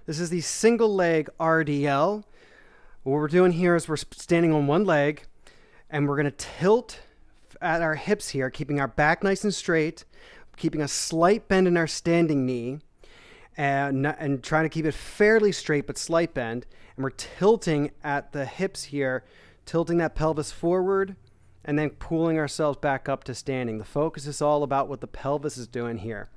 This is the single leg RDL. What we're doing here is we're standing on one leg and we're going to tilt at our hips here, keeping our back nice and straight, keeping a slight bend in our standing knee, and trying to keep it fairly straight but slight bend. And we're tilting at the hips here, tilting that pelvis forward and then pulling ourselves back up to standing. The focus is all about what the pelvis is doing here.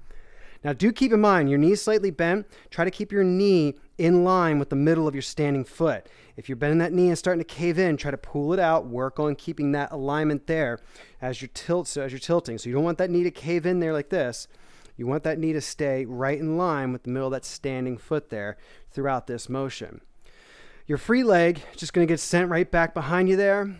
Now do keep in mind, your knee is slightly bent. Try to keep your knee in line with the middle of your standing foot. If you're bending that knee and starting to cave in, try to pull it out. Work on keeping that alignment there as you're tilting. So you don't want that knee to cave in there like this. You want that knee to stay right in line with the middle of that standing foot there throughout this motion. Your free leg is just going to get sent right back behind you there,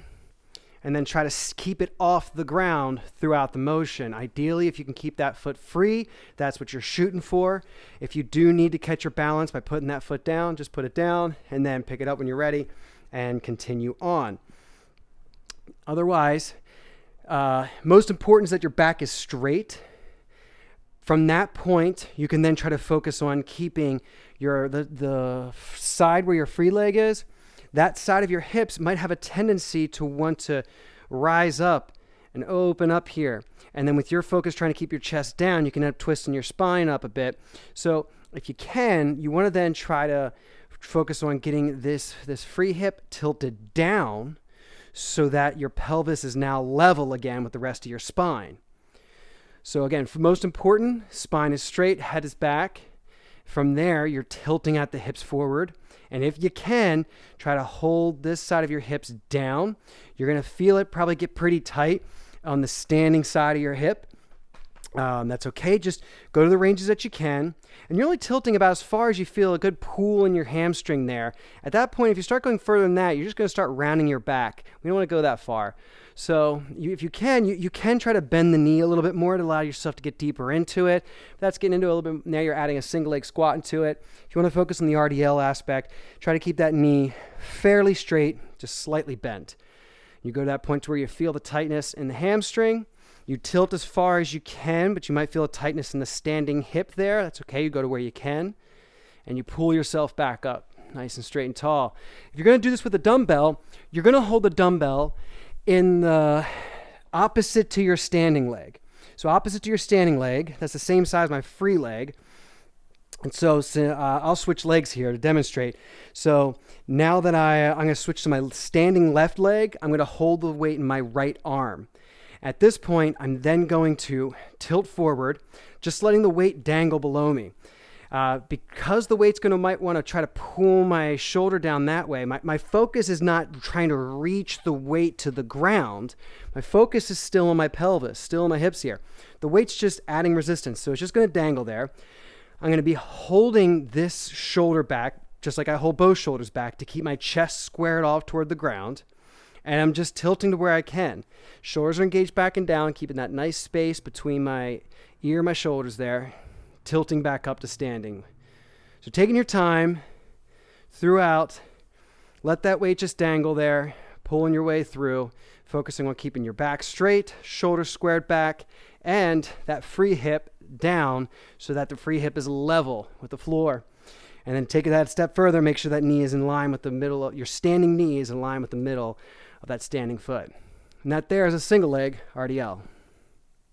and then try to keep it off the ground throughout the motion. Ideally, if you can keep that foot free, that's what you're shooting for. If you do need to catch your balance by putting that foot down, just put it down and then pick it up when you're ready and continue on. Otherwise, most important is that your back is straight. From that point, you can then try to focus on keeping the side where your free leg is. That side of your hips might have a tendency to want to rise up and open up here. And then with your focus trying to keep your chest down, you can end up twisting your spine up a bit. So if you can, you want to then try to focus on getting this free hip tilted down so that your pelvis is now level again with the rest of your spine. So again, for most important, spine is straight, head is back. From there, you're tilting at the hips forward. And if you can, try to hold this side of your hips down. You're going to feel it probably get pretty tight on the standing side of your hip. That's okay. Just go to the ranges that you can. And you're only tilting about as far as you feel a good pull in your hamstring there. At that point, if you start going further than that, you're just going to start rounding your back. We don't want to go that far. So if you can, you can try to bend the knee a little bit more to allow yourself to get deeper into it. That's getting into a little bit. Now you're adding a single leg squat into it. If you want to focus on the RDL aspect, try to keep that knee fairly straight, just slightly bent. You go to that point to where you feel the tightness in the hamstring. You tilt as far as you can, but you might feel a tightness in the standing hip there. That's okay. You go to where you can, and you pull yourself back up nice and straight and tall. If you're going to do this with a dumbbell, you're going to hold the dumbbell in the opposite to your standing leg. So opposite to your standing leg, that's the same size as my free leg. And so I'll switch legs here to demonstrate. So now that I'm going to switch to my standing left leg, I'm going to hold the weight in my right arm. At this point, I'm then going to tilt forward, just letting the weight dangle below me. Because the weight's might want to try to pull my shoulder down that way, my focus is not trying to reach the weight to the ground. My focus is still on my pelvis, still on my hips here. The weight's just adding resistance, so it's just going to dangle there. I'm going to be holding this shoulder back, just like I hold both shoulders back, to keep my chest squared off toward the ground. And I'm just tilting to where I can. Shoulders are engaged back and down, keeping that nice space between my ear and my shoulders there, tilting back up to standing. So taking your time throughout, let that weight just dangle there, pulling your way through, focusing on keeping your back straight, shoulders squared back, and that free hip down so that the free hip is level with the floor. And then take that a step further, make sure that knee is in line with the middle of your standing knee is in line with the middle of that standing foot. And that there is a single leg RDL.